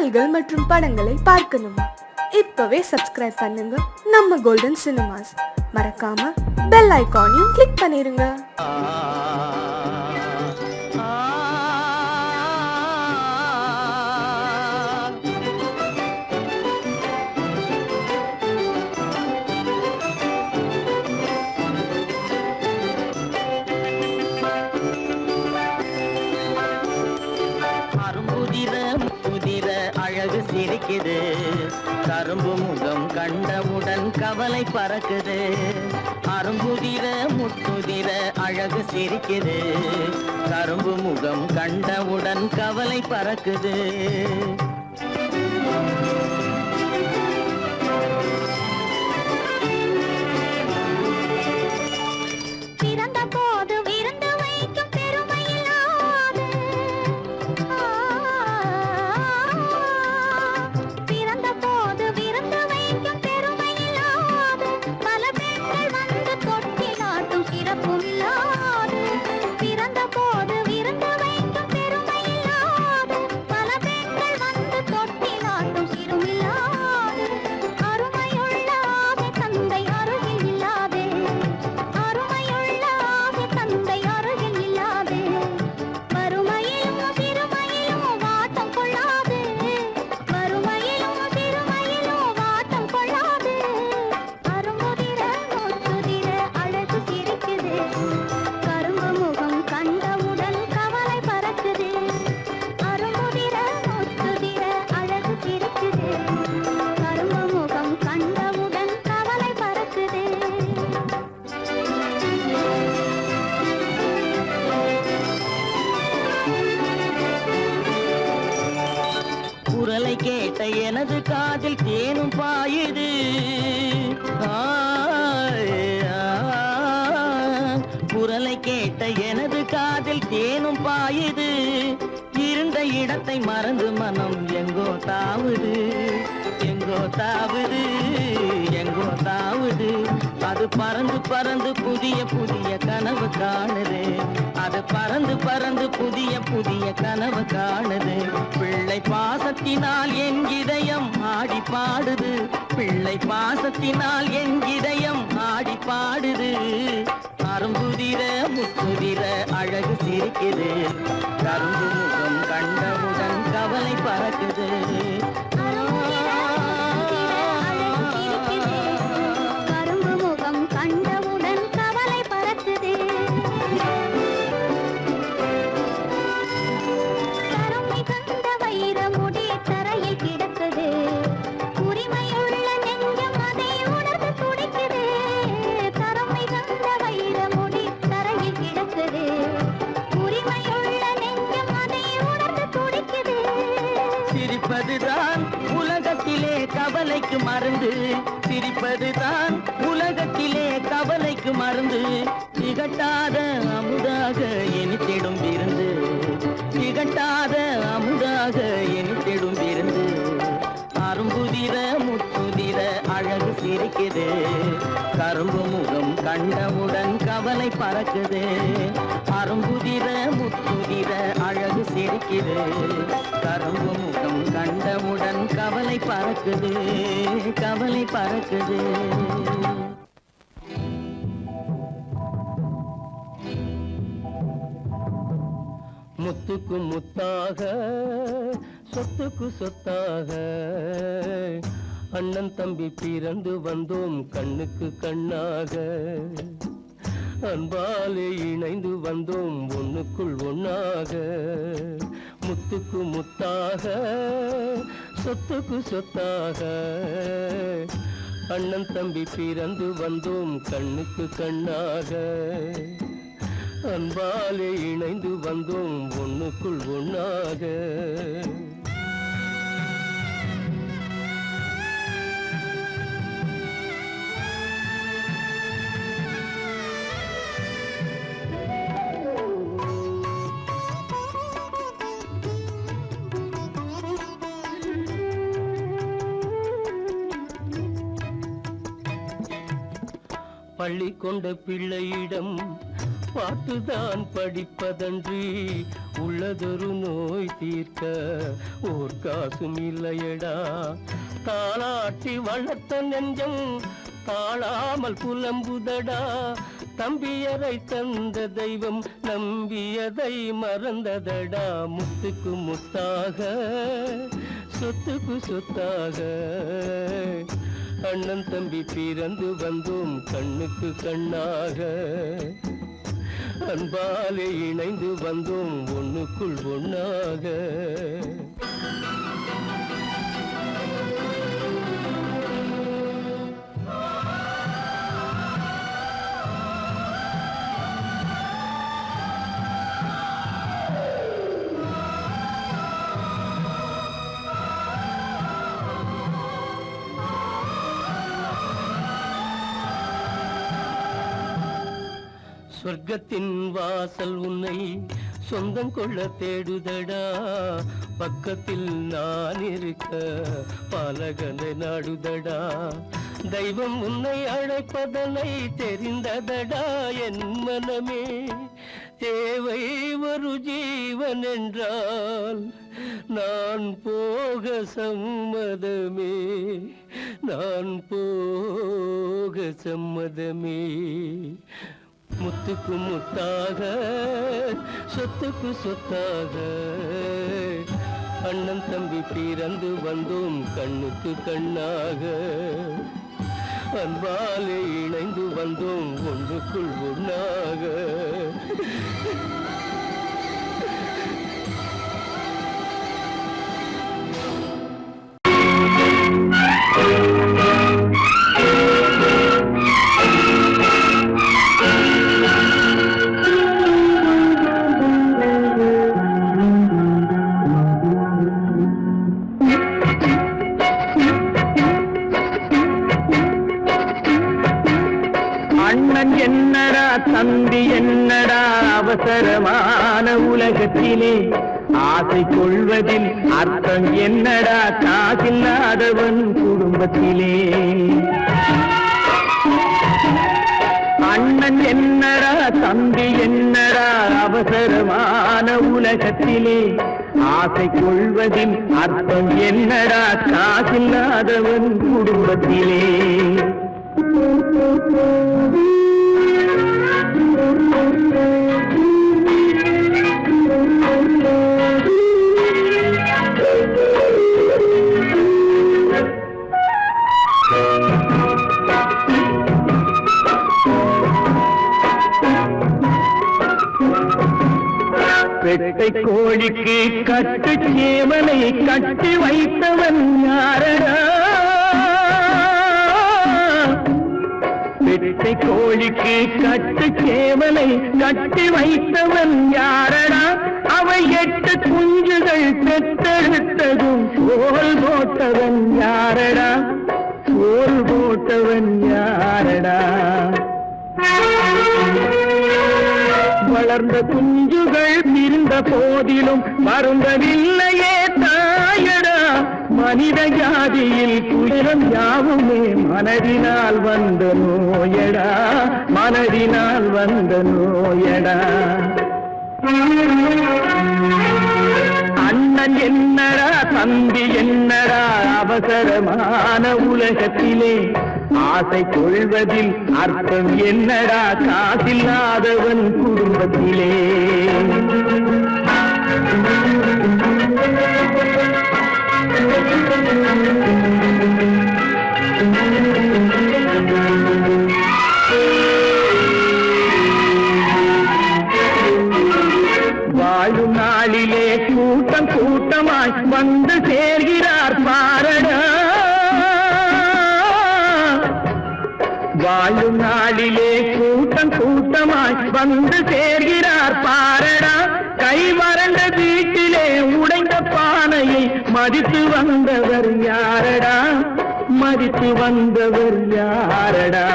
பாடல்கள் மற்றும் படங்களை பார்க்கணுமா? இப்பவே சப்ஸ்கிரைப் பண்ணுங்க நம்ம கோல்டன் சினிமாஸ். மறக்காம பெல் ஐகானையும் கிளிக் பண்ணிருங்க. அழகு சிரிக்குது, கரும்பு முகம் கண்டவுடன் கவலை பறக்குது. அரும்புதிர முத்துதிர அழகு சிரிக்குது, கரும்பு முகம் கண்டவுடன் கவலை பறக்குது. குரலை கேட்ட எனது காதில் தேனும் பாயுது. குரலை கேட்ட எனது காதில் தேனும் பாயுது. இருந்த இடத்தை மறந்து மனம் எங்கோ தாவுது, எங்கோ தாவுது, எங்கோ தாவுது. அது பறந்து பறந்து புதிய புதிய கனவு காணுது. அது பறந்து பறந்து புதிய புதிய கனவு காணுது. பிள்ளை பாசத்தினால் என் இதயம் ஆடி பாடுது. பிள்ளை பாசத்தினால் என் இதயம் ஆடி பாடுது. அரும்புதிர முத்துதிர அழகு சிரிக்குது, கரும்பு முகம் கண்டவுடன் கவலை பறக்குது. சிரிப்பதுதான் உலகத்திலே கவலைக்கு மருந்து. சிரிப்பதுதான் உலகத்திலே கவலைக்கு மருந்து. திகட்டாத அமுதாக இனித்திடும் விருந்து, திகட்டாத அமுதாக இனித்திடும் விருந்து. அரும்புதிர முத்துதிர அழகு சிரிக்குது, கரும்பு முகம் கண்டவுடன் கவலை பறக்குது. அரும்புதிர முத்துதிர அழகு சிரிக்குது, கரும்பு முகம் கண்டவுடன் கவலை பறக்குது, கவலை பறக்குது. முத்துக்கு முத்தாக சொத்துக்கு சொத்தாக அண்ணன் தம்பி பிறந்து வந்தோம் கண்ணுக்கு கண்ணாக. அன்பாலே இணைந்து வந்தோம் ஒண்ணுக்குள் ஒண்ணாக. முத்துக்கு முத்தாக சொத்துக்கு சொத்தாக அண்ணன் தம்பி பிறந்து வந்தோம் கண்ணுக்கு கண்ணாக. அன்பாலே இணைந்து வந்தோம் ஒண்ணுக்குள் ஒண்ணாக. பள்ளி கொண்ட பிள்ளையிடம் பாட்டுதான் படிப்பதன்றி உள்ளதொரு நோய் தீர்க்க ஓர் காசும் இல்லையடா. தாளாட்டி வளர்த்த நெஞ்சம் தாழாமல் புலம்புதடா. தம்பியரை தந்த தெய்வம் நம்பியதை மறந்ததடா. முத்துக்கு முத்தாக சொத்துக்கு சொத்தாக அண்ணன் தம்பி பிறந்து வந்தோம் கண்ணுக்கு கண்ணாக. அன்பாலே இணைந்து வந்தோம் ஒண்ணுக்குள் ஒண்ணாக. சொர்க்கத்தின் வாசல் உன்னை சொந்தம் கொள்ள தேடுதடா. பக்கத்தில் நான் இருக்க பாலகனை நாடுதடா. தெய்வம் உன்னை அழைப்பதனை தெரிந்ததடா என் மனமே. தேவை ஒரு ஜீவன் என்றால் நான் போக சம்மதமே. நான் போக சம்மதமே. முத்துக்கு முத்தாக சொத்துக்கு சொத்தாக அண்ணன் தம்பி பிறந்து வந்தோம் கண்ணுக்கு கண்ணாக. அன்பாலே இணைந்து வந்தோம் ஒன்றுக்குள் ஒண்ணாக. அண்ணன் என்னடா தம்பி என்னடா அவசரமான உலகத்திலே ஆசை கொள்வதில் அர்த்தம் என்னடா காசில்லாதவன் குடும்பத்திலே. அண்ணன் என்னடா தம்பி என்னடா அவசரமான உலகத்திலே ஆசை கொள்வதில் அர்த்தம் என்னடா காசில்லாதவன் குடும்பத்திலே. பெட்டை கோழிக்கு கட்டு சேவலை கட்டி வைத்தவன் யாரடா. பெட்டை கோழிக்கு கட்டு சேவலை கட்டி வைத்தவன் யாரடா. அவை 8 குஞ்சுகள் பெற்றெடுத்ததும் சோல் போட்டவன் யாரடா. சோல் போட்டவன் யாரடா. வளர்ந்த குஞ்சுகள் பிரிந்த போதிலும் வருந்தவில்லையே தாயடா. மனித ஜாதியில் துயரம் யாவுமே மனதினால் வந்த நோயடா. மனதினால் வந்த நோயடா. அண்ணன் என்னடா தம்பி என்னடா அவசரமான உலகத்திலே ஆசை கொள்வதில் அர்த்தம் என்னடா காசில்லாதவன் குடும்பத்திலே. வாழும் நாளிலே கூட்டம் கூட்டமாய் வந்து சேர்கிறார் பாரடா. வாழும் நாளிலே கூட்டம் கூட்டமாய் வந்து சேர்கிறார் பாரடா. கை மறந்த வீட்டிலே உடைந்த பானையை மதித்து வந்தவர் யாரடா. மதித்து வந்தவர் யாரடா.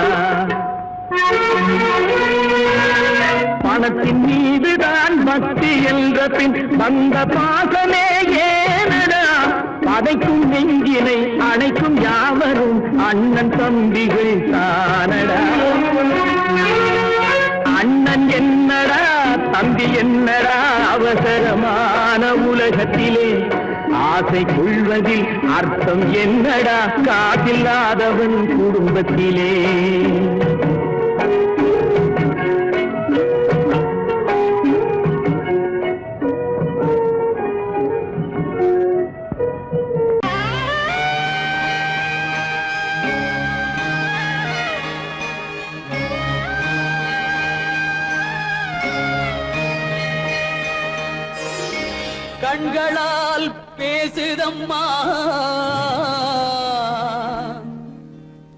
பணத்தின் மீதுதான் பக்தி என்ற பின் வந்த பாசமே ஏனடா. பதைக்கும் நெஞ்சினை அணைக்கும் யாவரும் அண்ணன் தம்பிகள் தானடா. அண்ணன் அண்ணன் என்னடா தம்பி என்னடா அவசரமான உலகத்திலே ஆசை கொள்வதில் அர்த்தம் என்னடா காதில்லாதவன் குடும்பத்திலே கண்களால் பேசுதம்மா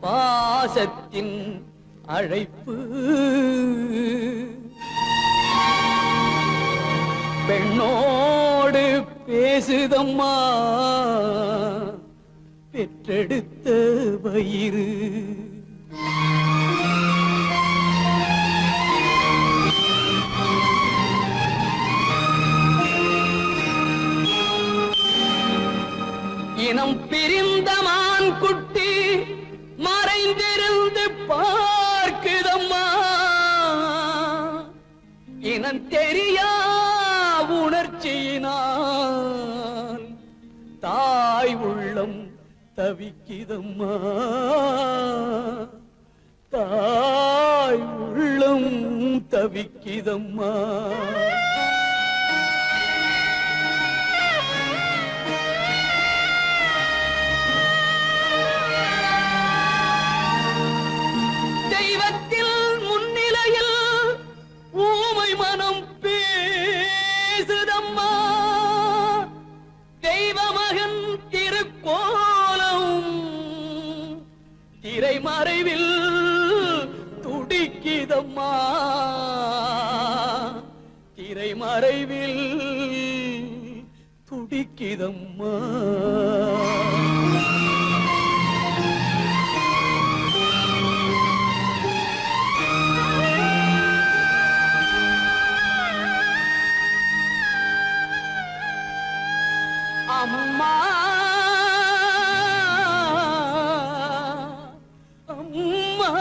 பாசத்தின் அழைப்பு பெண்ணோடு பேசுதம்மா பெற்றெடுத்த வயிறு இனம் பிரிந்த மான் குட்டி மறைந்திருந்து பார்க்குதம்மா இனம் தெரியா உணர்ச்சியினால் தாய் உள்ளம் தவிக்குதம்மா தாய் உள்ளம் தவிக்குதம்மா தெய்வத்தில் முன்னிலையில் ஊமை மனம் பேசுதம்மா தெய்வ மகன் திருக்கோலம் திரைமறைவில் துடிக்குதம்மா திரைமறைவில் துடிக்குதம்மா அம்மா அம்மா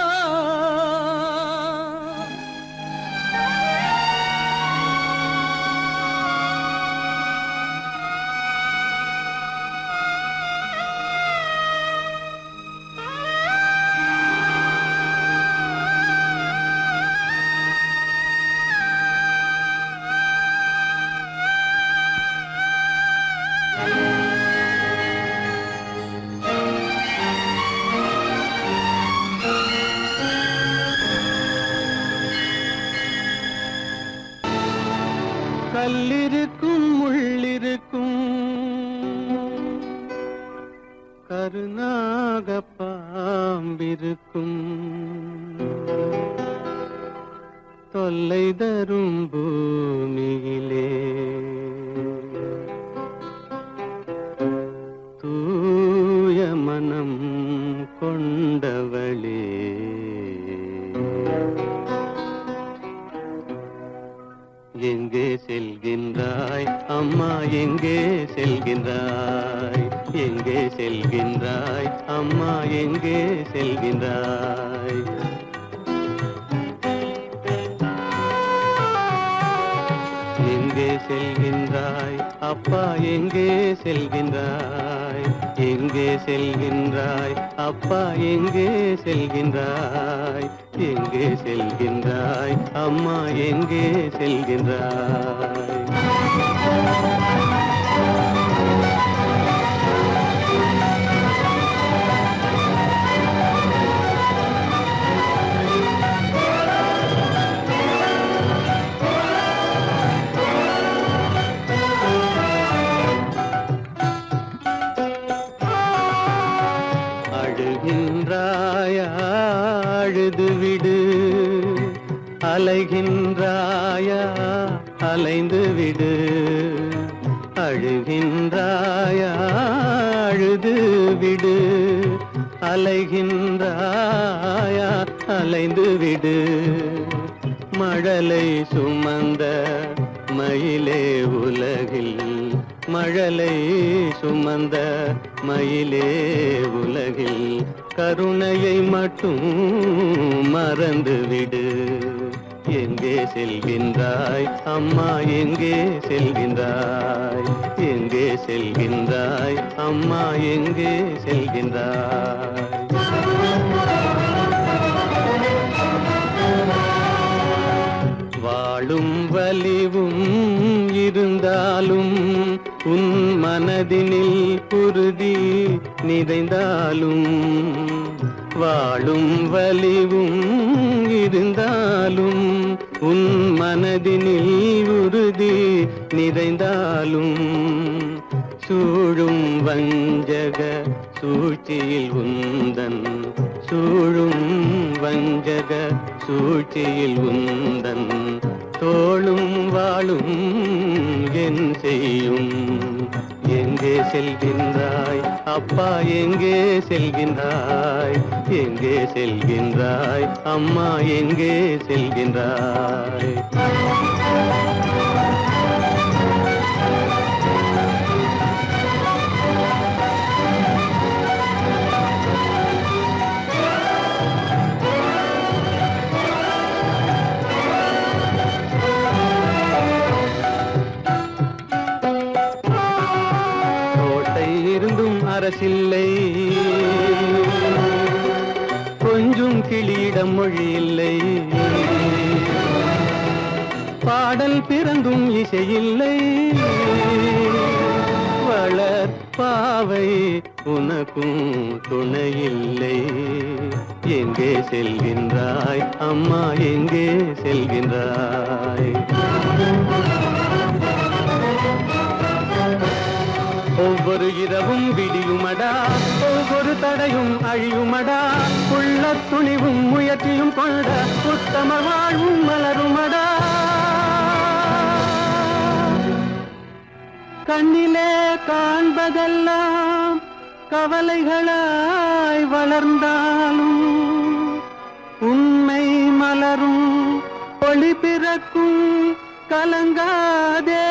கல்லிருக்கும் முள்ளிருக்கும் கருநாக பாம்பிருக்கும் தொல்லை தரும் பூமியிலே தூய மனம் கொண்டவளே எங்கே செல்கின்றாய் அம்மா எங்கே செல்கின்றாய் எங்கே செல்கின்றாய் அம்மா எங்கே செல்கின்றாய் எங்கே செல்கின்றாய் அப்பா எங்கே செல்கின்றாய் எங்கே செல்கின்றாய் அப்பா எங்கே செல்கின்றாய் எங்கே செல்கின்றாய் அம்மா எங்கே செல்கின்றாய் அழுகின்றாயா அழுது விடு அலைகின்றாயா அலைந்து விடு அழுகின்றாயா அழுது விடு அலைகின்றாயா அலைந்து விடு மழலை சுமந்த மயிலே உலகில் மழலை சுமந்த மயிலே உலகில் கருணையை மட்டும் மறந்து விடு எங்கே செல்கின்றாய் அம்மா எங்கே செல்கின்றாய் எங்கே செல்கின்றாய் அம்மா எங்கே செல்கின்றாய் வாழும் வலிவும் இருந்தாலும் உன் மனதினில் உறுதி நிறைந்தாலும் வாழும் வலிவும் இருந்தாலும் உன் மனதினில் உறுதி நிறைந்தாலும் சூழும் வஞ்சக சூழ்ச்சியில் உந்தன் சூழும் வஞ்சக சூழ்ச்சியில் உந்தன் தோளும் வாழும் என் செய்யும் எங்கே செல்கின்றாய் அப்பா எங்கே செல்கின்றாய் எங்கே செல்கின்றாய் அம்மா எங்கே செல்கின்றாய் அரசில்லை கொஞ்சம் கிளியிடம் மொழி இல்லை பாடல் பிறந்தும் இசையில்லை வளர் பாவை உனக்கும் துணையில்லை எங்கே செல்கின்றாய் அம்மா எங்கே செல்கின்றாய் ஒவ்வொரு இரவும் விடியுமடா ஒவ்வொரு தடையும் அழியுமடா உள்ள துணிவும் முயற்சியும் கொண்ட உத்தம வாழ்வும் மலருமடா கண்ணிலே காண்பதெல்லாம் கவலைகளாய் வளர்ந்தாலும் உண்மை மலரும் ஒளி பிறக்கும் கலங்காதே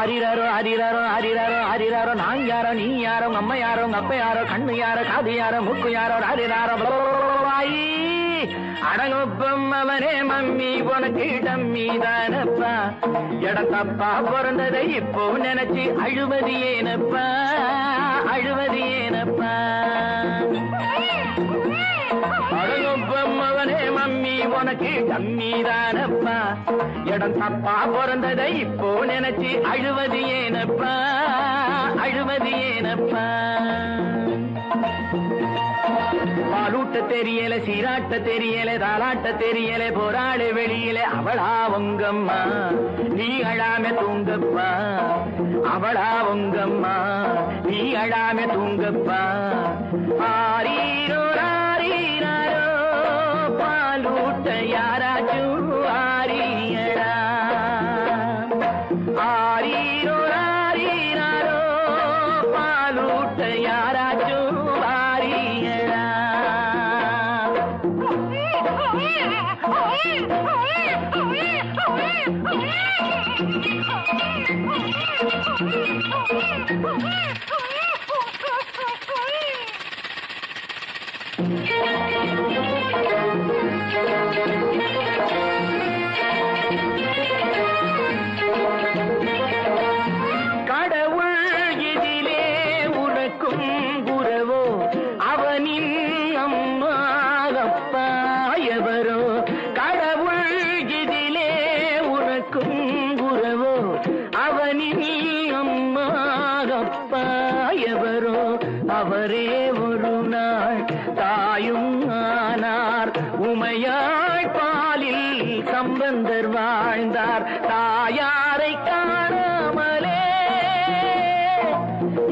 ஆரிராரோ ஆரிராரோ ஆரிராரோ ஆரிராரோ நான் யாரோ நீ யாரோ அம்மா யாரோ அப்ப யாரோ கண்ணு யாரோ காது யாரோ மூக்கு யாரோ ஆரிராரோ அடங்கொப்பம் அவனே மம்மி உனக்கு டம்மி தானப்பா எடத்தப்பா பிறந்ததை இப்போ நினைச்சு அழுவது ஏனப்பா அழுவது ஏனப்பா அடங்கொப்பம் அவனே மம்மி உனக்கு டம்மி தானப்பா இடம் தப்பா பிறந்ததை இப்போ நினைச்சு அழுவது ஏனப்பா அழுவது ஏனப்பா பாலூட்ட தெரியல சீராட்ட தெரியல தாலாட்ட தெரியல போராடு வெளியில அவளா உங்கம்மா நீ அழாம தூங்கப்பா அவளா உங்கம்மா நீ அழாம தூங்கப்பா ஆரீரோ ஆரீராரோ பாலூட்ட யாராச்சும் ஆரியடா ஆரீரோ ஆரீராரோ பாலூட்ட யாராச்சும் ஆரியடா கடவுள் இதிலே உனக்கும் குரவோ அவனின் அம்மா அப்பா எவரோ கடவுள் இதிலே உனக்கும் குரவோ அவனின் அம்மா அப்பா எவரோ அவரே ஒரு நாள் தாயும் ஆனார் உமையாள் பாலில் சம்பந்தர் வாழ்ந்தார் தாயாரை காணாமலே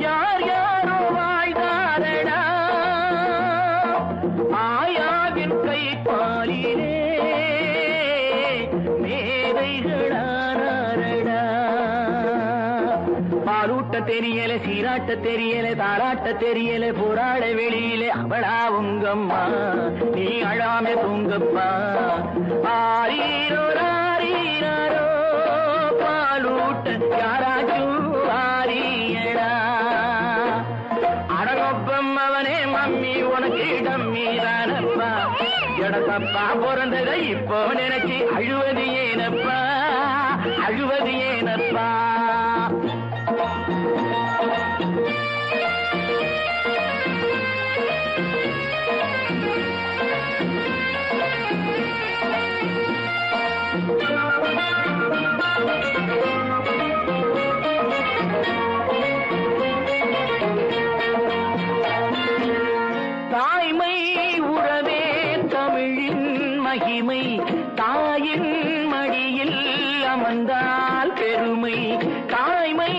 யார் யாரோ வாழ்ந்தாரடா ஆயாவின் கை பாலிலே மேதைகளானாரடா பாலூட்ட தெரியல சீராட்ட தெரியல தாராட்ட தெரியல போராட வெளியிலே அவளா உங்கம்மா நீ அழாம தூங்கப்பா ஆரீரோ ஆரீராரோ பாலூட்ட யாராச்சும் ஆரியடா அடங்கொப்பம் அவனே மம்மி உனக்கு டம்மி தானப்பா எடத்தப்பா பிறந்ததை இப்போ நினைச்சு அழுவது ஏனப்பா அழுவது ஏனப்பா தாய்மை உறவே தமிழின் மகிமை தாயின் மடியில் அமர்ந்தால் பெருமை தாய்மை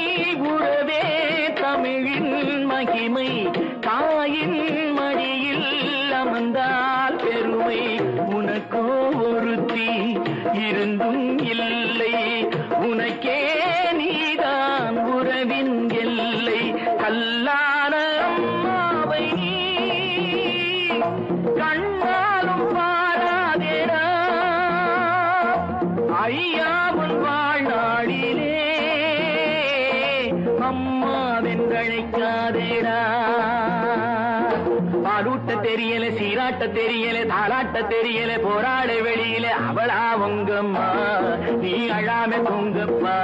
உறவே தமிழின் மகிமை தாயின் மடியில் அமர்ந்தால் பெருமை உனக்கோ ஒருத்தி இருந்தும் இல்லை உனக்கே நீதான் உறவின் எல்லை கல்லான அம்மாவை நீ கண்ணாலும் பாராதேடா ஐயாவும் வாழ்நாளிலே அம்மாவென்றழைக்காதேடா பாலூட்ட தெரியல சீராட்ட தெரியல தாலாட்ட தெரியல போராட வெளியில அவளா உங்கம்மா நீ அழாம தூங்கப்பா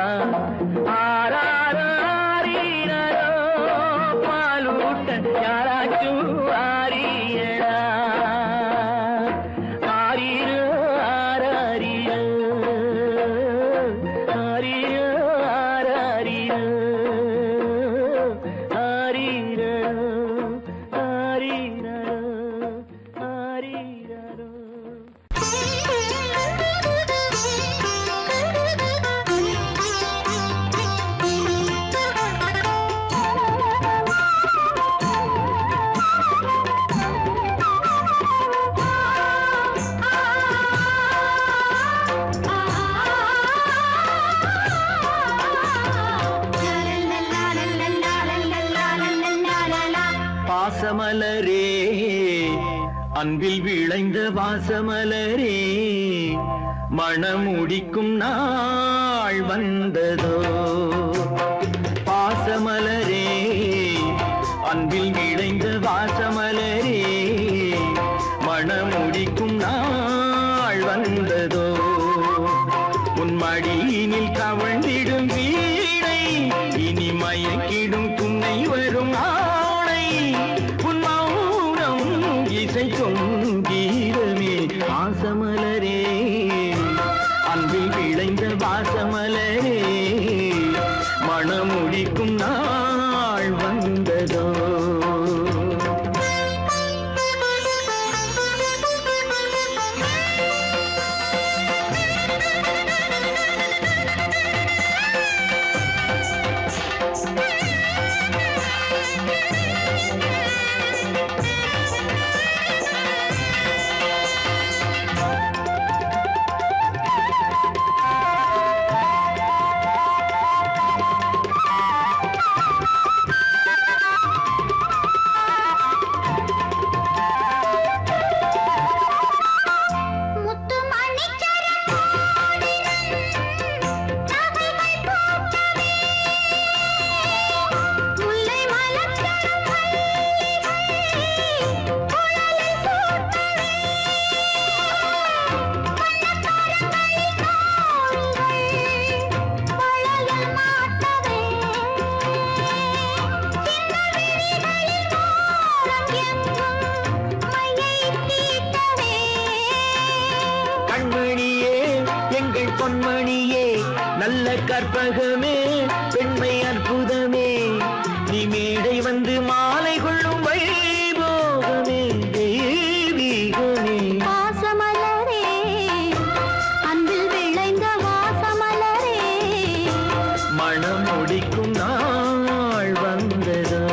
ஆராரோ ஆரீராரோ பாலூட்ட யாராச்சும் ஆரியடா ஆரீரோ ஆராரியோ ஆரீரோ ஆராரியோ ஆரீரோ ஆரீரோ ஆரீரோ பாசமலரே அன்பில் விளைந்த வாசமலரே மணமுடிக்கும் நாள் வந்ததோ பாசமலரே அன்பில் விளைந்த வாசமலரே மணமுடிக்கும் நாள் வந்ததோ பொன்மணியே நல்ல கற்பகமே பெண்மை அற்புதமே நீ மேடை வந்து மாலை கொள்ளும் வைபோகமே தெய்வீகமே வாசமலரே அன்பில் விளைந்த வாசமலரே மனம் முடிக்கும் நாள் வந்ததோ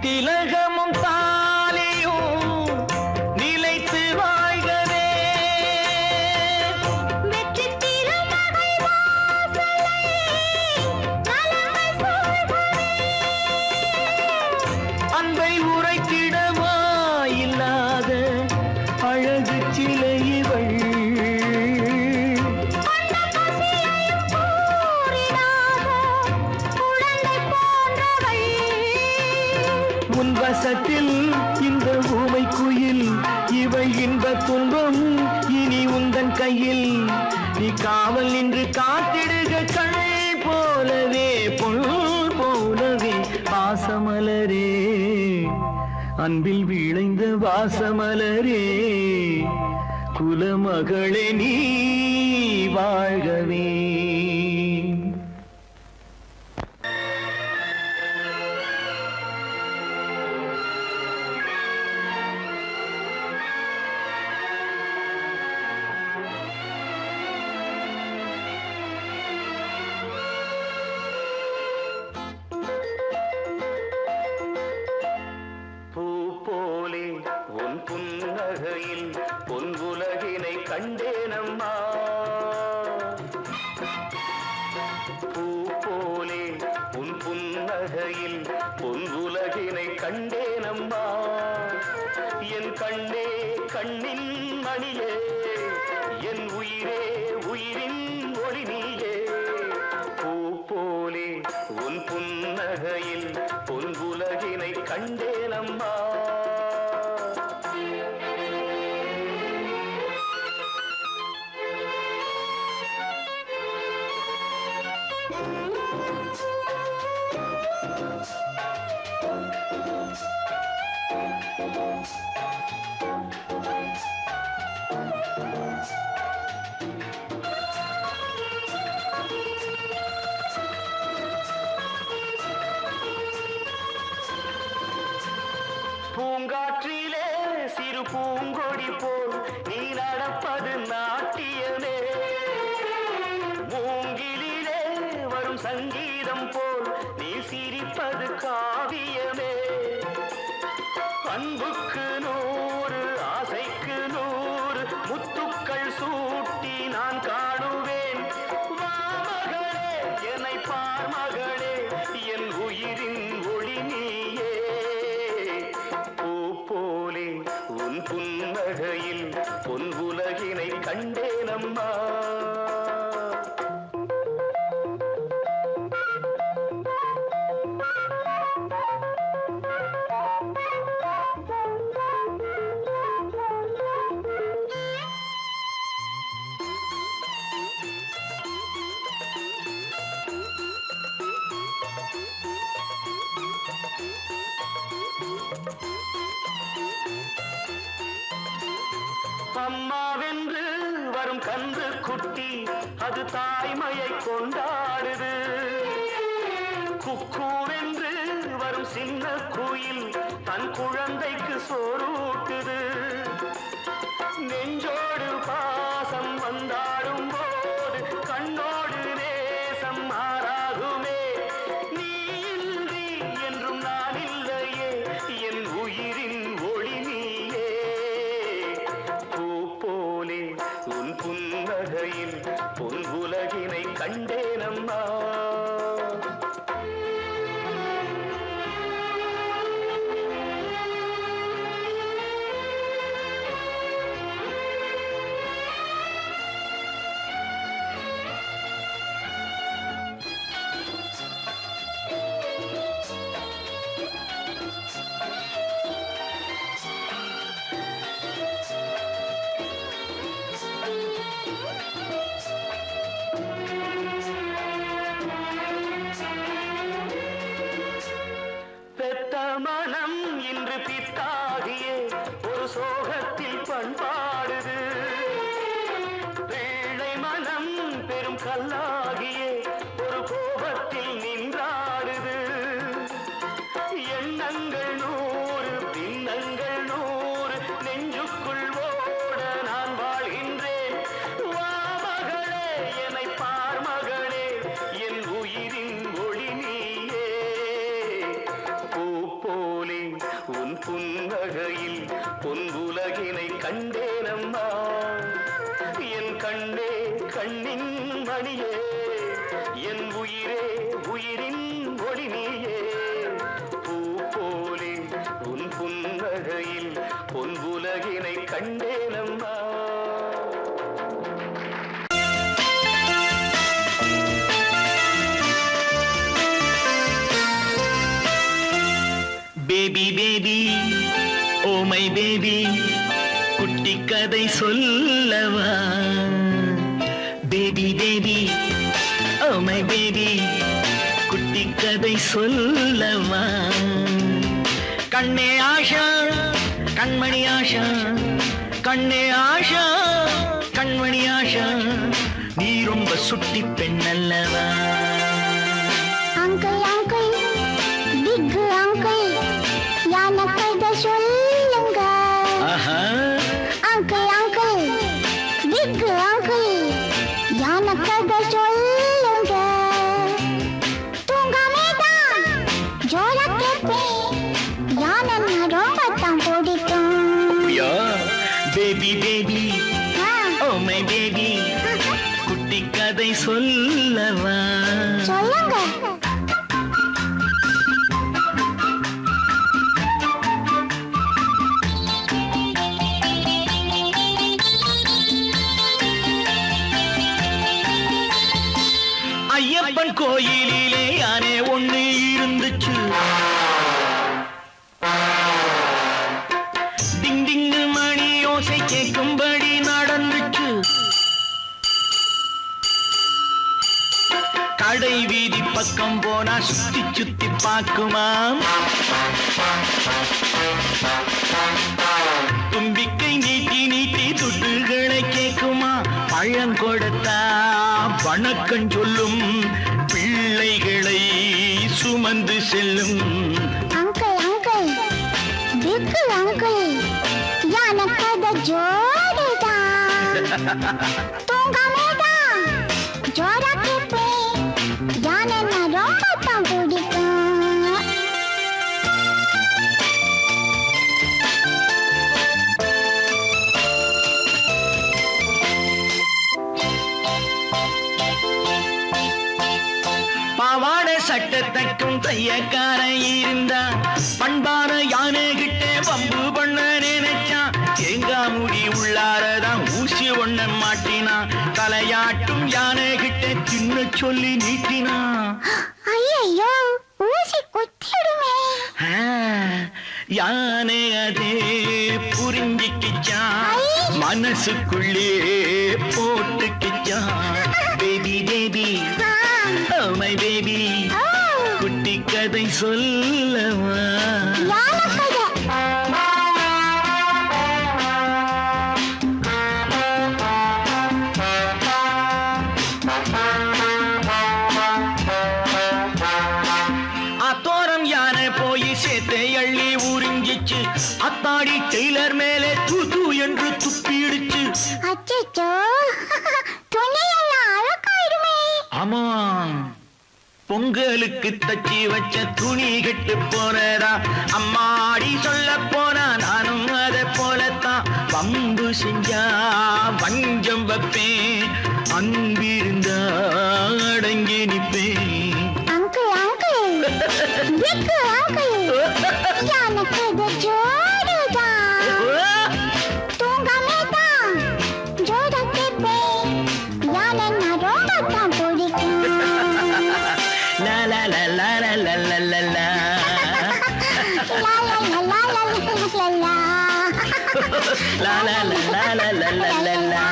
திலகமும் தாலியும் நிலைத்து வாழ்கவே வெற்றி திருமகள் வாசலை நலமை சொல்கவே அன்பை உரைத்திடவா இல்லாத அழகு சிலை இவள் உன் வசத்தில் இந்த ஊமை குயில் இவள் இன்ப துன்பம் இனி உந்தன் கையில் நீ காவல் நின்று காத்திடுக கண் போலவே பொன் போலவே பாசமலரே அன்பில் விளைந்த வாசமலரே குலமகளே நீ வாழ்கவே புன்னகையில் பொன்வுலகினை கண்டேனம்மா பூ போலே உன் புன்னகையில் பொன்வுலகினை கண்டேனம்மா என் கண்ணே கண்ணின் மணியே என் உயிரே உயிரின் ஒளி நீயே பூ போலே உன் புன்னகையில் பொன்வுலகினை கண்டேனம்மா பூங்காற்றிலே சிறு பூங்கொடி போல் நீ நடப்பது நாட்டியமே மூங்கிலே வரும் சங்கீதம் போல் நீ சிரிப்பது காவியமே அன்புக்கு உன் புன்னகையில் பொன் உலகினை கண்டேனம்மா. அம்மாவென்று வரும் கன்று குட்டி அது தாய்மையை கொண்டாடுது. குக்கூவென்று வரும் சின்ன குயில் தன் குழந்தைக்கு சோறூட்டுது. நெஞ்சோடு பாசம் வந்தாடும் போது கண்ணோடு நேசம் மாறாகுமே. நீ இன்றி என்றும் நான் இல்லையே, என் உயிரின் ஒளி நீயே. பூ போலே உன் புன்னகையில் பொன் உலகினை கண்டேனம்மா. மனம் இன்று பித்தாகியே ஒரு சோகத்தில் பண்பாடுது. பிள்ளை மனம் பெரும் கல்லாகியே ஒரு கோபத்தில் நின்றாடுது. எண்ணங்கள் 100 பின்னங்கள் 100 நெஞ்சுக்குள் ஓட நான் வாழ்கின்றேன். வா மகளே என்னை பார் மகளே, என் உயிரின் ஒளி நீயே. போலே உன் புன்னகையில் பொன் உலகினை கண்டேனம்மா. என் கண்ணே கண்ணின் மணியே, என் உயிரே உயிரின் ஒளி நீயே. பூ போலே உன் புன்னகையில் பொன் உலகினை கண்டேனம்மா. Baby baby oh my baby குட்டி கதை சொல்லவா. Baby baby oh my baby குட்டி கதை சொல்லவா. கண்ணே ஆஷா கண்மணி ஆஷா, கண்ணே ஆஷா கண்மணி ஆஷா, நீ ரொம்ப சுட்டி பெண் அல்லவா. அங்கிள் அங்கிள் பிக் அங்கிள் எனக்கு சொல்லுங்க. அங்கிள் அங்கிள் பிக் அங்கிள் எனக்கு சொல்லுங்க. தூங்காமேதான் ஜோரா கேட்பேன், யானை ரொம்ப தான் பிடிக்கும். Baby baby oh my baby குட்டி கதை சொல்லவா. சொல்லுங்க. ஐயப்பன் கோயிலிலே யானே ஒண்ணு இருந்துச்சு. டிங் டிங் மணி ஓசை கேட்கும்படி நடந்துச்சு. கடை வீதி பக்கம் போனா சுத்தி சுத்தி பார்க்குமாம். தும்பிக்கை நீட்டி நீட்டி துட்டுகளை கேட்குமா. பழம் கொடுத்தா வணக்கம் சொல்லும், பிள்ளைகளை சுமந்து செல்லும். அங்கிள் அங்கிள் பிக் அங்கிள் எனக்கு ஜோடிதான். தூங்காமேதான் ஜோரா கேட்பேன், யானை ரொம்ப தான் பிடிக்கும். பாவாடை சட்டை தைக்கும் தையக்கார இருந்தா, பண்பான யானை கிட்டே வம்பு பண்ண நினைச்சான். சொல்லி நீட்டினா ஐயோ ஊசி குத்திடுமே. யானை அதே புரிஞ்சுக்கிச்சான், மனசுக்குள்ளே போட்டுக்கிச்சான். Baby baby oh my baby, குட்டி கதை சொல்லவா? அத்தோரம் யானை போய் சேத்தை அள்ளி உறிஞ்சிச்சு, அத்தாடி டெய்லர் மேலே தூது என்று துப்பிடுச்சு. அச்சோ துணியெல்லாம் அழகாயிடுமே. ஆமா, பொங்கலுக்கு தச்சி வச்ச துணி கெட்டு போனதா, அம்மாடி சொல்ல போனா நானும் அதை போலத்தான். பம்பு செஞ்சா வஞ்சம் வைப்பேன், அன்பிருந்தா அடங்கி நிப்பேன். அங்கிள் அங்கிள் பிக்கு அங்கிள், எனக்கு இது ஜோடுதான். தூங்காமே தான் ஜோட கேட்பேன், யானை நான் ரொம்ப தான் பிடிக்கும். லா லா லா லா லா லா லா லா லா. லா லா லா லா லா லா லா. லா லா லா லா லா லா லா லா லா.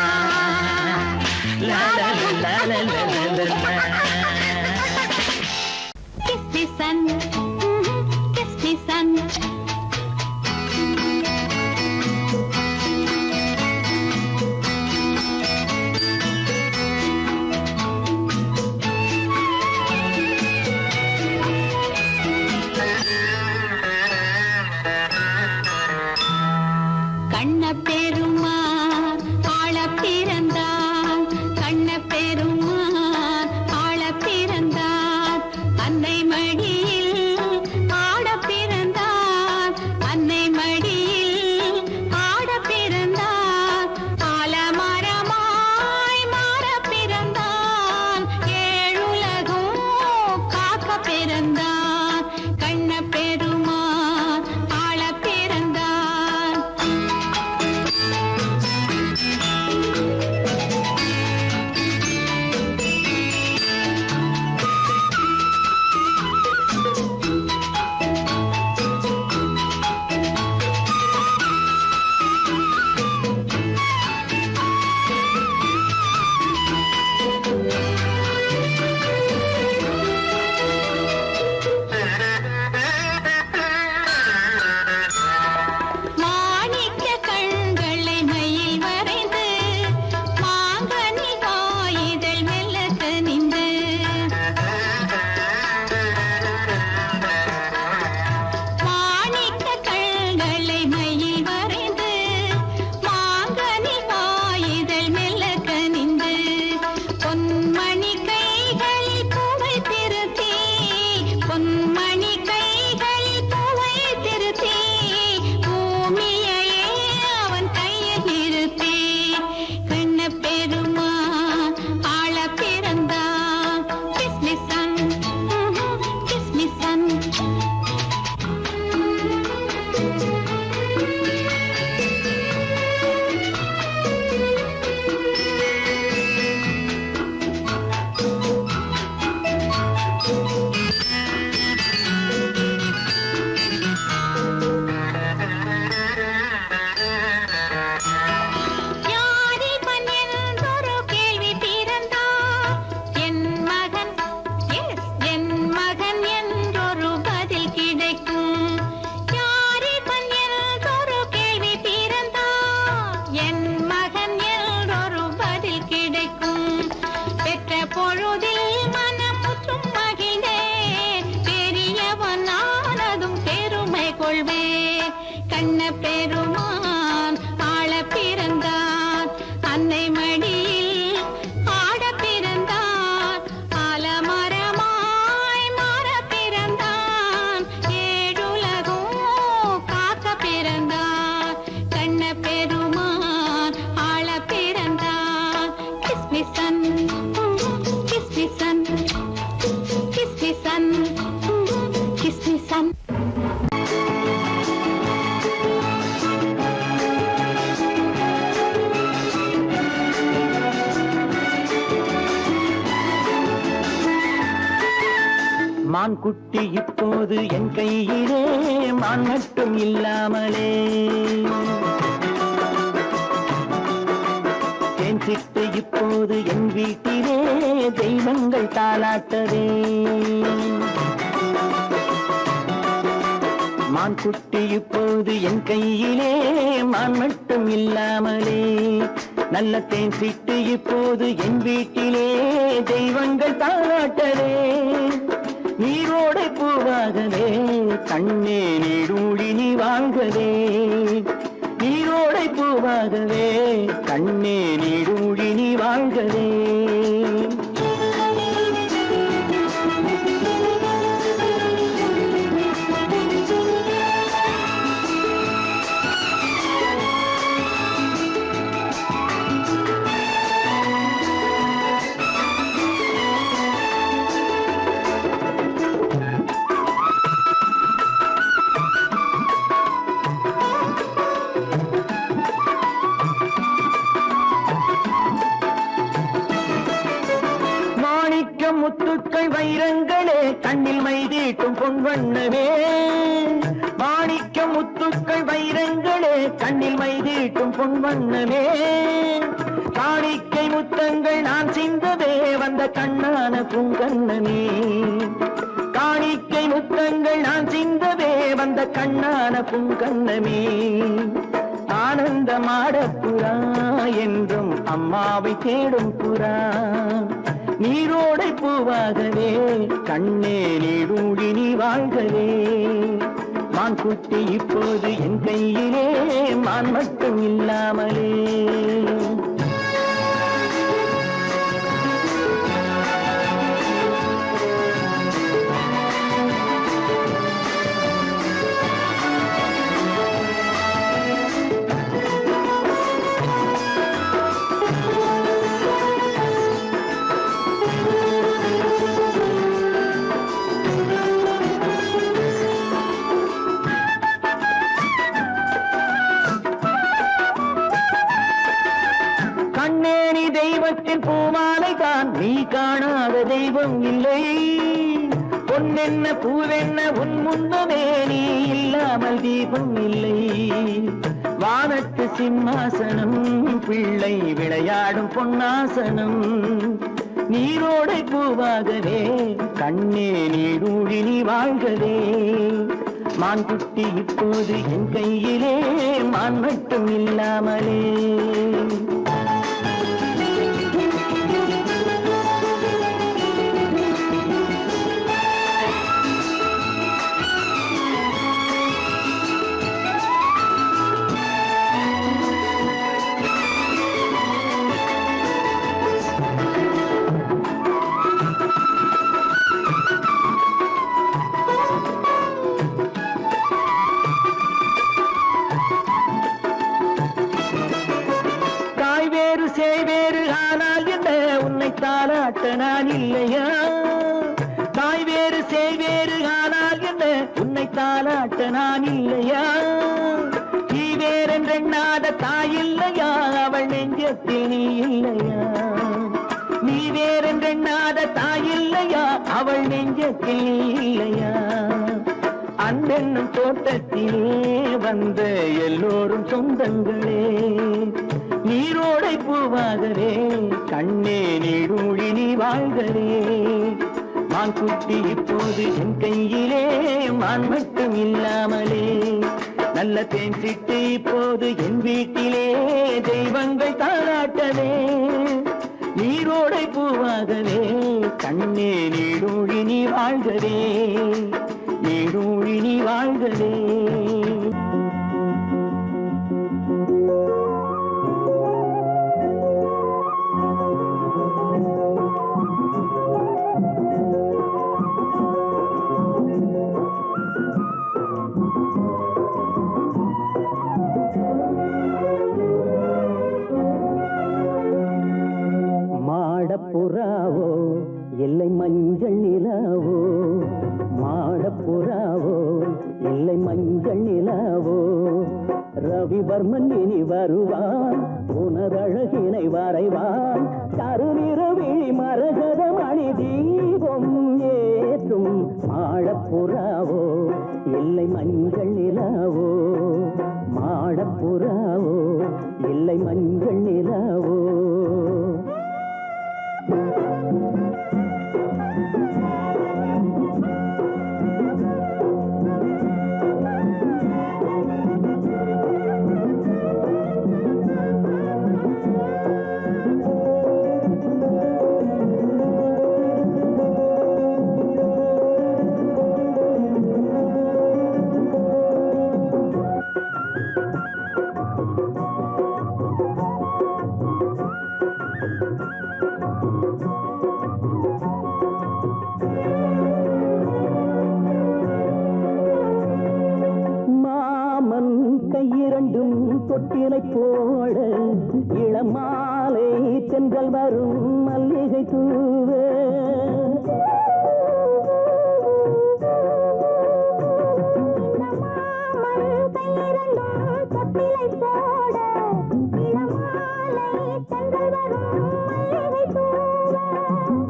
லா லா லா லா லா லா லா லா. Kiss me son, kiss me son. கண்ண பெருமான் ஆள பிறந்தான், கண்ண பெருமான் ஆள பிறந்தான். அன்னை மடியில் ஆட பிறந்தான், அன்னை மடியில் ஆட பிறந்தான். ஆலமரமாய் மாற பிறந்தான், ஏழுலகும் காக்க பிறந்தான். கண்ண பெருமான் ஆள பிறந்தான். மான்குட்டி இப்போது என் கையிலே மான் மட்டும் இல்லாமலே தேன் சிட்டு இப்போது என் வீட்டிலே தெய்வங்கள் தாலாட்டவே மான்குட்டி இப்போது என் கையிலே மான் மட்டும் இல்லாமலே நல்ல தேன் சிட்டு இப்போது என் வீட்டிலே தெய்வங்கள் தாளாட்டவே நீரோடை பூவாகவே கண்ணே நீடூழி நீ வாழ்கவே நீரோடை பூவாகவே கண்ணே நீடூழி நீ வாழ்கவே முத்துக்கள் வைரங்களே கண்ணில் மைதீட்டும் பொன்வண்ணமே மாணிக்க முத்துக்கள் வைரங்களே கண்ணில் மைதீட்டும் பொன்வண்ணமே காணிக்கை முத்தங்கள் நான் சிந்தவே வந்த கண்ணான பூங்கண்ணமே காணிக்கை முத்தங்கள் நான் சிந்தவே வந்த கண்ணான பூங்கண்ணமே ஆனந்தமாடப்புறா என்றும் அம்மாவை தேடும் புறா நீரோடை பூவாகவே கண்ணே நீடூழி நீ வாழ்கவே மான்குட்டி இப்போது என் கையிலே மான் மட்டும் இல்லாமலே பூமாலை தான் நீ காணாத தெய்வம் இல்லை பொன்னென்ன பூவென்ன உன் முன்னமே நீ இல்லாமல் தீபம் இல்லை வானத்து சிம்மாசனம் பிள்ளை விளையாடும் பொன்னாசனம் நீரோடை பூவாகவே கண்ணே நீடூழி நீ வாழ்கவே மான்குட்டி இப்போது என் கையிலே மான் மட்டும் இல்லாமலே தாலாட்ட நான் இல்லையா தாய் வேறு சேய் வேறு ஆனால் என்ன உன்னை தாலாட்ட நான் இல்லையா நீ வேறென்றெண்ணாத தாய் இல்லையா அவள் நெஞ்சத்தில் நீ இல்லையா நீ வேறென்றெண்ணாத தாய் இல்லையா அவள் நெஞ்சத்தில் நீ இல்லையா அன்பென்னும் தோட்டத்திலே வந்த எல்லோரும் சொந்தங்களே நீரோடை பூவாகவே கண்ணே நீடூழி நீ வாழ்கவே மான்குட்டி இப்போது என் கையிலே மான் மட்டும் இல்லாமலே நல்ல தேன் சிட்டு இப்போது என் வீட்டிலே தெய்வங்கள் தாளாட்டவே நீரோடை பூவாகவே கண்ணே நீடூழி நீ வாழ்கவே நீடூழி நீ வாழ்கவே மாடப்புறாவோ எல்லை மஞ்சள் நிலாவோ மாடப்புறாவோ எல்லை மஞ்சள் நிலாவோ ரவிவர்மன் இனி வருவான் உனதழகினை வரைவான் கருநிற விழி மரகத மணி தீபம் ஏற்றும் மாடப்புறாவோ இல்லை மஞ்சள் நிலாவோ, மாடப்புறாவோ இல்லை மஞ்சள் நிலாவோ. கையிரண்டும் தொட்டிலை போட இளமாலை தென்றல் வரும் மல்லிகை தூவ, தொட்டிலை போட இளமாலை தென்றல் வரும் மல்லிகை தூவ,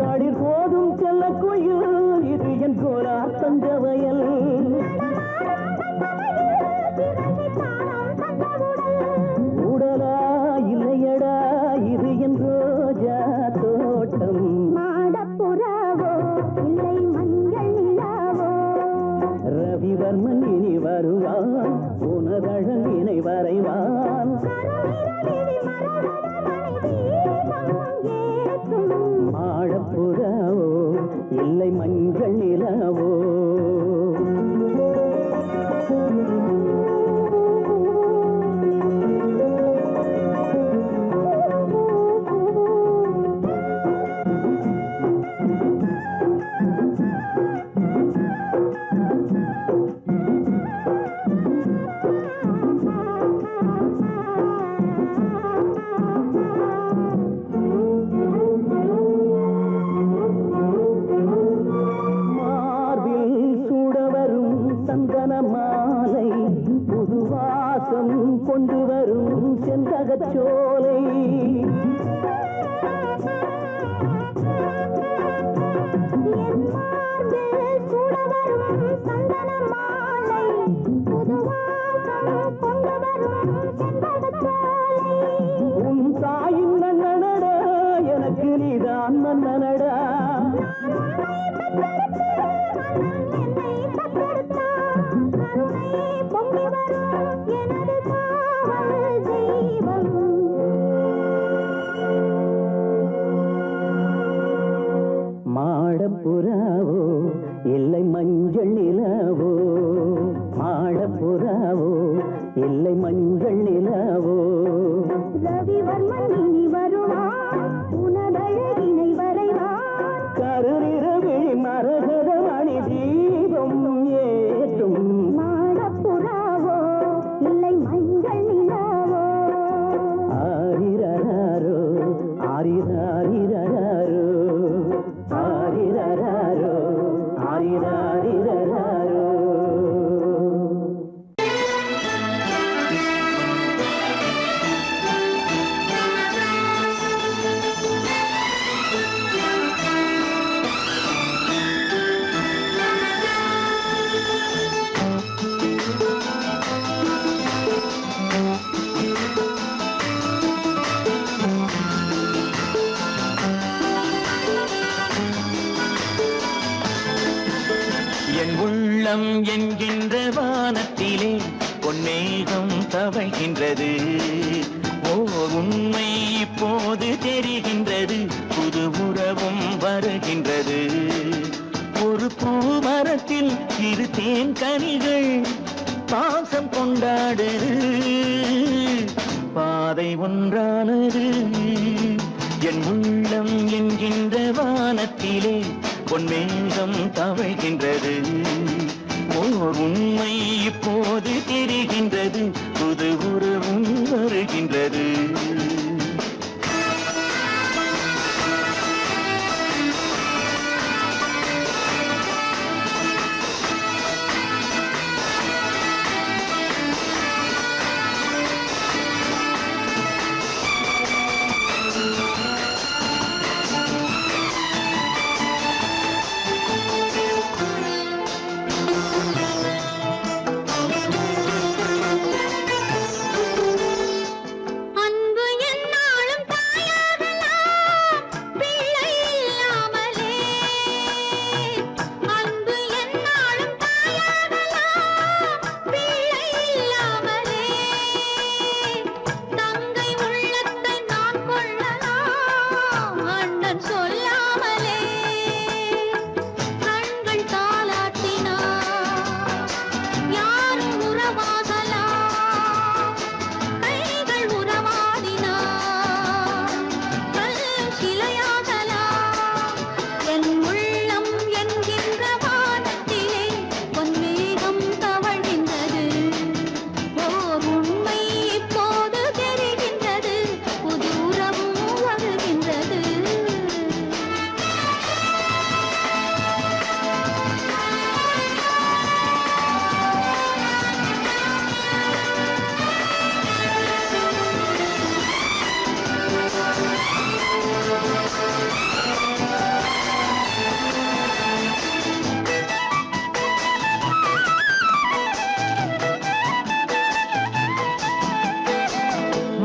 தாடிர் போதும் செல்ல கோயில் இது என் கோலா தங்க வயல், உடலா இல்லையடா இது என் ரோஜா தோட்டம், மாடப்புறாவோ இல்லை மஞ்சள் நிலாவோ, ரவிவர்மன் இனி வருவான் உனதழகினை வரைவான், மாடப்புறாவோ இல்லை மஞ்சள் நிலாவோ. மாலை புதுவாசம் கொண்டு வரும் செந்தகச்சோலை, உன் தாயின் மன்னனடா எனக்கு நீதான் மன்னனடா, மாடப்புறாவோ இல்லை மஞ்சள் நிலாவோ, மாடப்புறாவோ இல்லை மஞ்சள் நிலாவோ, ரவிவர்மன் இனி வருவான் உனதழகினை வரைவான், கருநிறவிழி மரகத மணி தீபம் ஏற்றும், மாடப்புறாவோ இல்லை மஞ்சள் நிலாவோ, ஆரிரராரோ ஆரிராரிரராரோ, ஆரிரராரோ ஆரிராரிரராரோ. என் உள்ளம் என்கின்ற வானத்திலே பொன்னேகம் தவழ்கின்றது, ஓர் உண்மை இப்போது தெரிகின்றது, புது உறவும் வருகின்றது, ஒரு பூமரத்தில் இரு தேன் கனிகள் பாசம் கொண்டாடுது, பாதை ஒன்றானது, என் உள்ளம் என்கின்ற வானத்திலே பொன்மேகம் தவழ்கின்றது, ஓர் உண்மை இப்போது தெரிகின்றது, புது உறவும் வருகின்றது.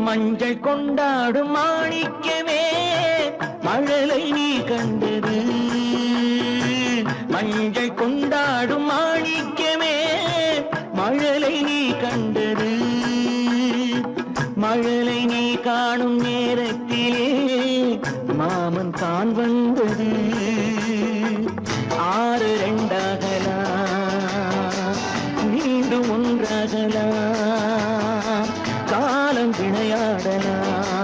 மஞ்சள் கொண்டாடும் மாணிக்கமே மழலை நீ கண்டது. மஞ்சள் கொண்டாடும் மாணிக்கமே மழலை நீ கண்டது. மழலை நீ காணும் நேரத்திலே மாமன் தான் வந்தது. 6 2ஆகலாம் மீண்டும் ஒன்றாகலாம். காலம் விளையாடலாம்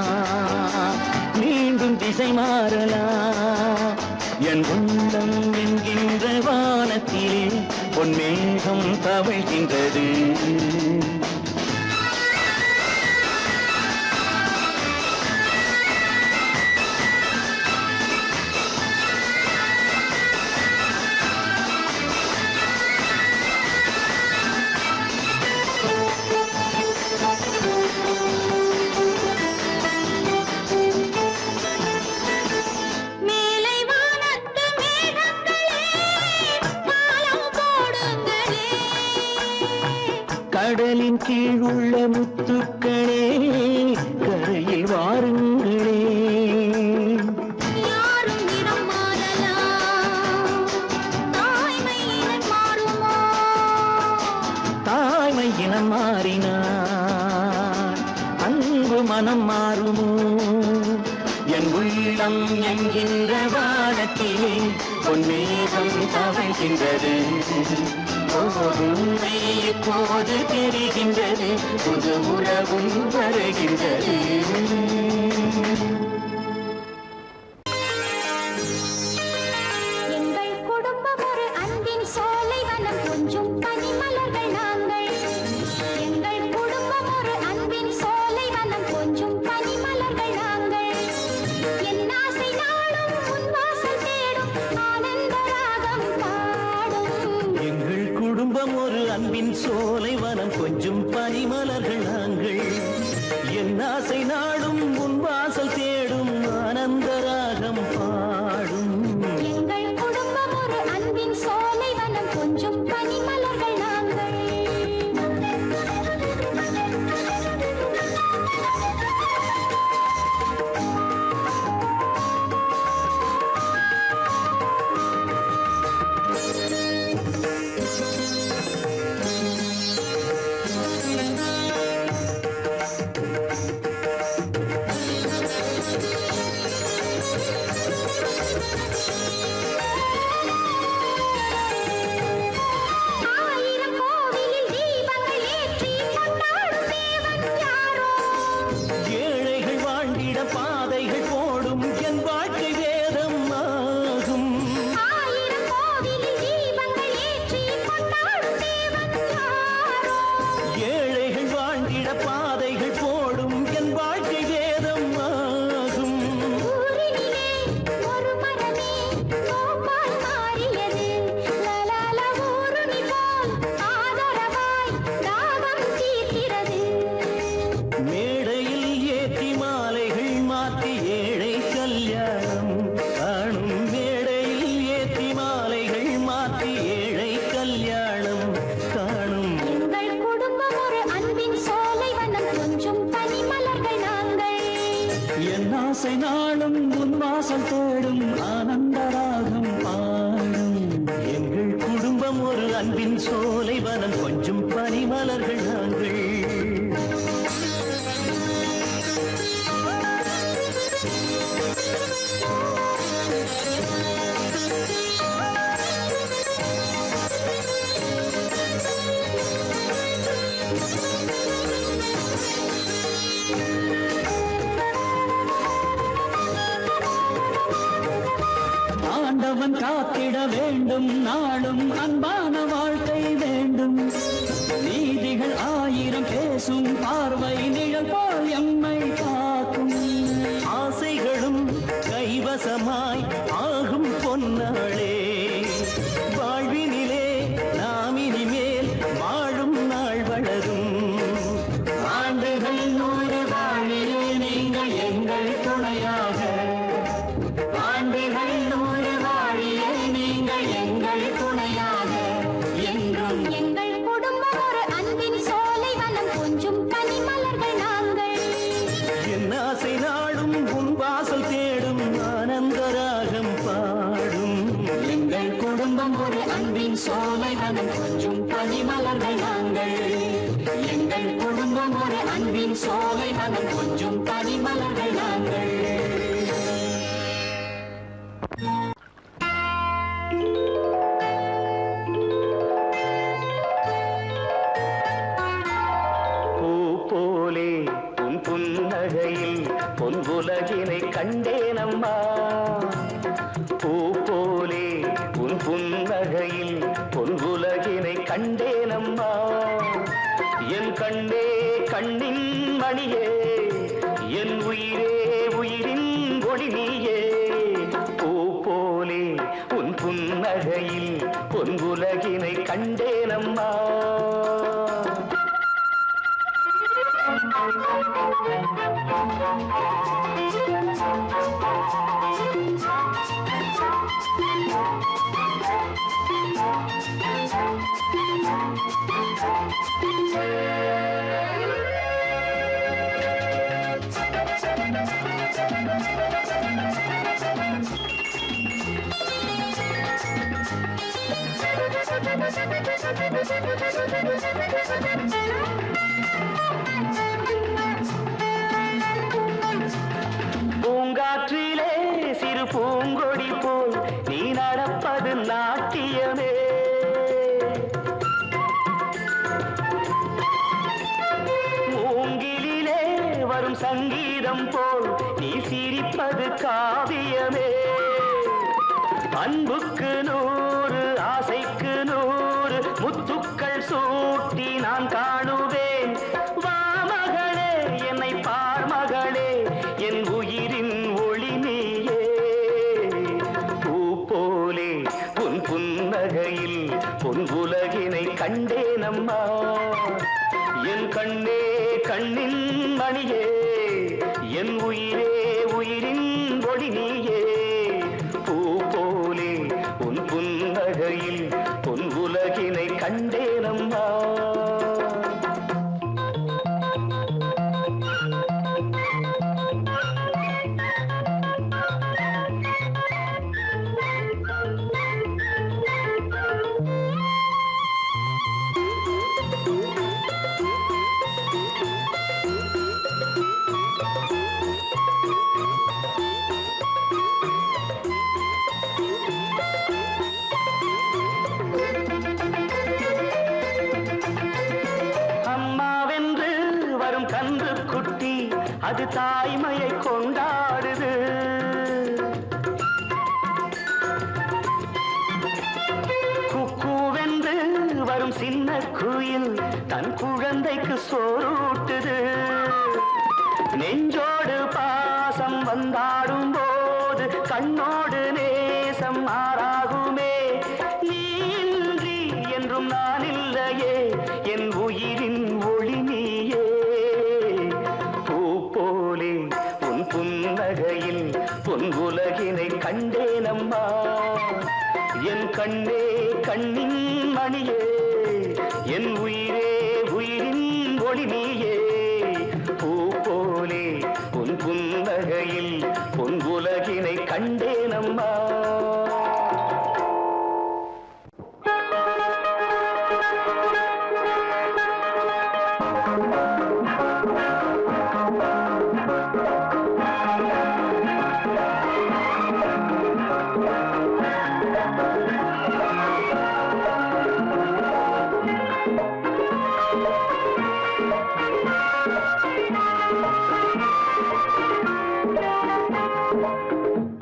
மீண்டும் திசை மாறலாம். என் உள்ளம் என்கின்ற வானத்திலே பொன்மேகம் தவழ்கின்றது. கடலின் கீழ் உள்ள முத்துக்களே கரையில் வாருங்களே. யாரும் இனம் மாறலாம், தாய்மை இனம் மாறுமோ? தாய்மை இனம் மாறினார் அன்பு மனம் மாறுமோ? என் உள்ளம் என்கின்ற வானத்திலே பொன்மேகம் தவழ்கின்றது. உண்மை இப்போது தெரிகின்றது, புது உறவும் வருகின்றது. எங்கள் குடும்பம் ஒரு அன்பின் சோலைவனம், கொஞ்சம் பனிமலர்கள் நாங்கள். எங்கள் குடும்பம் ஒரு அன்பின் சோலைவனம், கொஞ்சம் பனிமலர்கள் நாங்கள். என் ஆசை நாளும் உன் வாசல் தேடும், ஆனந்த ராகம் பாடும். எங்கள் குடும்பம் ஒரு அன்பின் சோலைவனம், கொஞ்சம் பனிமலர்கள் நாங்கள். என் ஆசை நாடும் உன் வாசல் தேடும், ஆனந்த ராகம் பாடும். எங்கள் குடும்பம் ஒரு அன்பின் சோலைவனம், கொஞ்சம் பனிமலர்கள் நாங்கள். ஆயிரம் கோவிலில் தீபங்கள் ஏற்றி கொண்டாடும் தேவன் யாரோ? ஏழைகள் வாழ்ந்திட பாதைகள் போடும் என் வாழ்க்கை வேதம் ஆகும். ஆயிரம் கோவிலில் தீபங்கள் ஏற்றி கொண்டாடும் தேவன் யாரோ? ஏழைகள் வாழ்ந்திட பாதைகள் போடும் என் வாழ்க்கை வேதம் ஆகும். ஊரினிலே ஒரு மரமே கோபால் மாறியது. லலால ஊருணி போல் ஆதரவாய் தாகம் தீர்க்கிறது. மேடையில் ஏற்றி மாலைகள் மாற்றி ஏழை கல்யாணம் காணும். மேடையில் ஏற்றி மாலைகள் மாற்றி ஏழை கல்யாணம் காணும். எங்கள் குடும்பம் ஒரு அன்பின் சோலைவனம், கொஞ்சம் பனிமலர்கள் நாங்கள். என் ஆசை நாளும் உன் வாசல் தேடும், ஆனந்த ராகம் பாடும். எங்கள் குடும்பம் ஒரு அன்பின் சோலைவனம், கொஞ்சம் பனிமலர்கள் நாங்கள். ஆண்டவன் காத்திட வேண்டும் நாளும் அன்பான வாழ்க்கை வேண்டும். நீதிகள் 1000 பேசும் பார்வை நிழல் போல் எம்மை காக்கும். ஆசைகளும் கைவசமாய் ஆகும் பொன்னாளே. வாழ்வினிலே நாம் இனிமேல் வாழும் நாள் வளரும். ஆண்டுகள் 100 வாழிலே நீங்கள் எங்கள் துணையாக. ஆண்டுகள் 100 வாழிலே நீங்கள் எங்கள் துணையாக என்றும். எங்கள் குடும்பம் ஒரு அன்பின் சோலைவனம், கொஞ்சம் பனிமலர்கள் நாங்கள். என் ஆசை நாடும் உன் வாசல் தேடும் ஆனந்த ராகம் பாடும். எங்கள் குடும்பம் ஒரு அன்பின் சோலை வனம் கொஞ்சம் பனிமலர்கள் நாங்கள். எங்கள் குடும்பம் ஒரு அன்பின் சோலை வனம் கொஞ்சம் பனிமலர்கள் நாங்கள். பொன்வுலகினை கண்டேனம்மா. பூ போலே உன் புன்னகையில் பொன்வுலகினை கண்டேனம்மா. என் கண்ணே கண்ணின் மணியே, என் உயிரே உயிரின் ஒளி நீயே. பூ போலே உன் புன்னகையில் பொன்வுலகினை கண்டேனம்மா. பூங்காற்றிலே சிறு பூங்கொடி போல் நீ நடப்பது நாட்டியமே. மூங்கிலே வரும் சங்கீதம் போல் நீ சிரிப்பது காவியமே. அன்புக்கு 100 ஆசைக்கு 100 முத்துக்கள் சூட்டி நான் காணுவேன். வா மகளே என்னை பார் மகளே, என் உயிரின் ஒளி நீயே. பூ போலே உன் புன்னகையில் பொன்வுலகினை கண்டேனம்மா. என் கண்ணே கண்ணின் மணியே, என் உயிரே உயிரின் ஒளி நீயே. பூ போலே உன் புன்னகையில் பொன்வுலகினை கண்டேனம்மா. அது தாய்மையை கொண்டாடுது. குக்கூவென்று வரும் சின்ன குயில் தன் குழந்தைக்கு சோறூட்டுது. நெஞ்சோடு பாசம் வந்தாடும் போது கண்ணோடு நேசம் மாறாகுமே. நீ இன்றி என்றும் நான் இல்லையே, என் உயிரின் ஒளி நீயே. உன் புன்னகையில் பொன்வுலகினை கண்டேனம்மா. என் கண்ணே கண்ணின் மணியே, என் உயிரே உயிரின் ஒளி நீயே. பூ போலே உன் புன்னகையில் பொன்வுலகினை கண்டேனம்மா.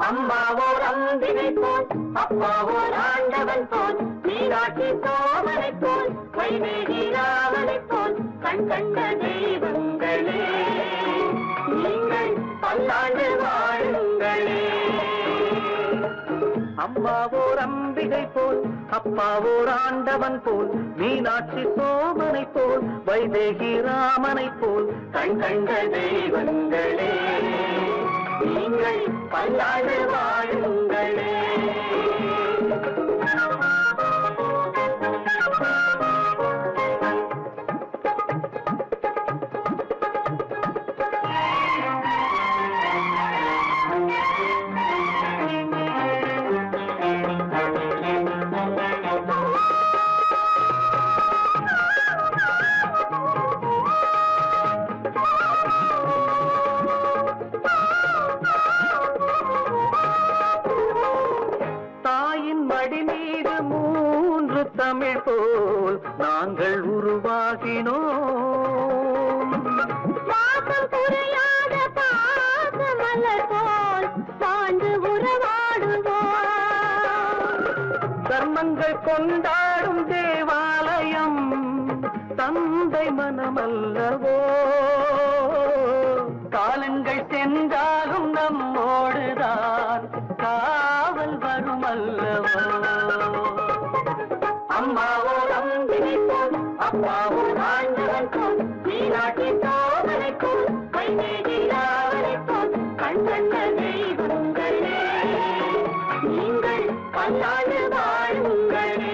அம்மாவோர் அம்பிகை போல் அப்பாவோர் ஆண்டவன் போல் மீனாட்சி சோமனை போல் வைதேகி ராமனை போல் கண் கண்ட தெய்வங்களே நீங்கள் பல்லாண்டு வாழுங்களே. அம்மாவோர் அம்பிகை போல் அப்பாவோர் ஆண்டவன் போல் மீனாட்சி சோமனை போல் வைதேகி ராமனை போல் கண் கண்ட தெய்வங்களே நீங்கள் பல்லாண்டு வாழுங்களே. போல் நாங்கள் உருவாகினோம். வாசம் குறையாத பாசமலர் போல் வாழ்ந்து உறவாடுவோம். தர்மங்கள் கொண்டாடும் தேவாலயம் தந்தை மனமல்லவோ. காலங்கள் சென்றாலும் நம்மோடுதான் காவல் வரும் அல்லவோ. அம்மாவோ அம்பினை போல் அப்பாவோ ஆண்டவன் போல் நீராட்டி சோதனை போல் கைநேகியாவனை போல் கண் கண்ட தெய்வங்களே நீங்கள் பல்லாண்டு வாழுங்களே.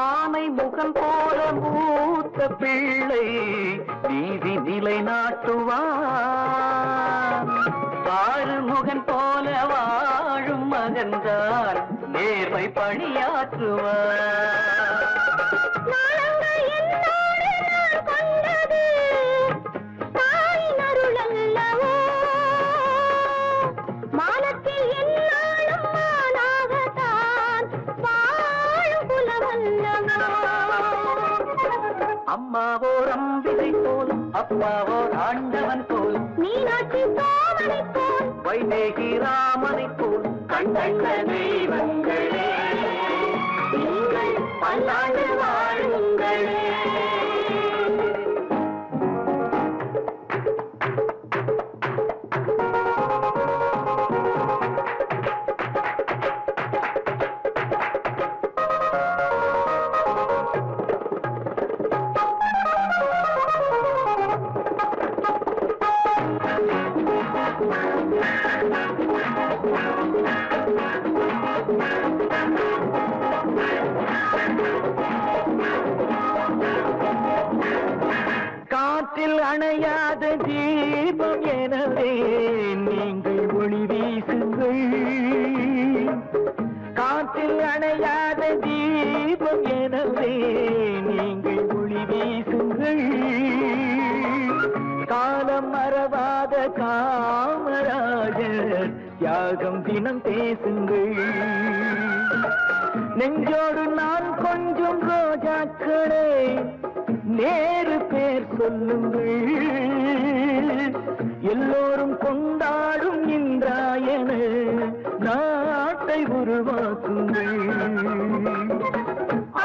ஆமை முகம் போல மூத்த பிள்ளை நீதி நிலைநாட்டுவான். ஆறுமுகன் போல வாழும் மகன்தான் நேர்மை பணியாற்றுவான். அம்மாவோ அம்பிகை போல் அப்பாவோ ஆண்டவன் போல் மீனாட்சி சோதனை போல் வைதேகி ராமனை போல் கண்ட தெய்வங்களே நீங்கள் பல்லாண்டு வாழுங்களே. காற்றில் அணையாத தீபம் எனவே நீங்கள் ஒளி வீசுங்கள். காற்றில் அணையாத தீபம் எனவே நீங்கள் ஒளி வீசுங்கள். காலம் மறவாத காமராஜர் தியாகம் தினம் பேசுங்கள். நெஞ்சோடு நான் கொஞ்சம் ரோஜாக்களே நேரு பேர் சொல்லுங்கள். எல்லோரும் கொண்டாடும் இந்திராயண நாட்டை உருவாக்குங்கள்.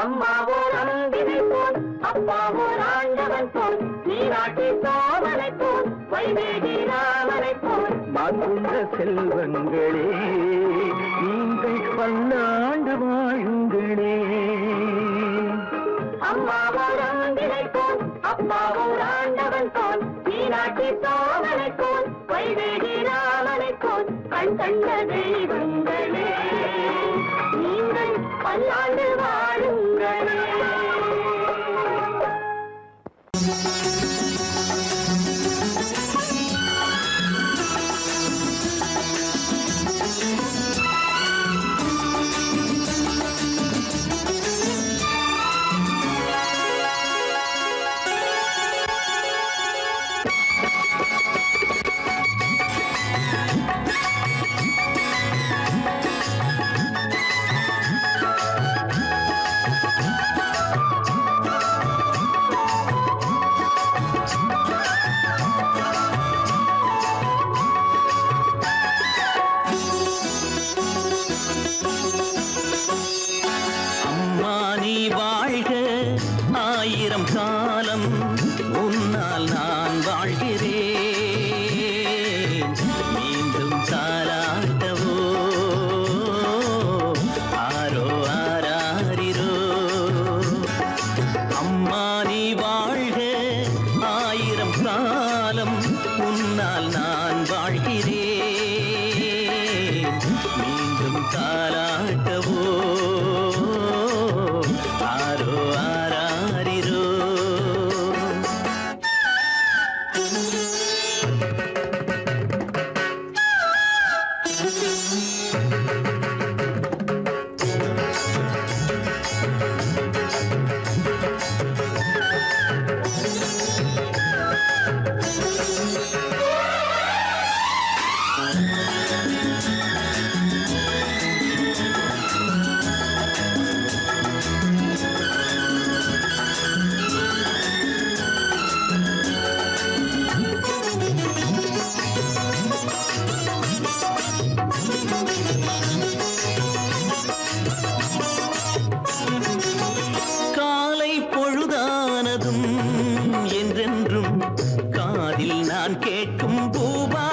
அம்மாவோ அன்பினை போல் அப்பாவோ ஆண்டவன் போல் நீராட்டி சோதனை போல் வைதேகி ராமனை போல் மாற்றுண்ட செல்வங்களே நீங்கள் பல்லாண்டு வாழுங்களே. அம்மாவோ அன்பினை போல் அப்பாவோ ஆண்டவன் போல் நீராட்டி சோதனை போல் வைதேகி ராமனை போல் கண் கண்ட தெய்வங்களே நீங்கள் பல்லாண்டு வாழுங்களே. காலை பொழுதானதும் என்றென்றும் காதில் நான் கேட்கும் பூபா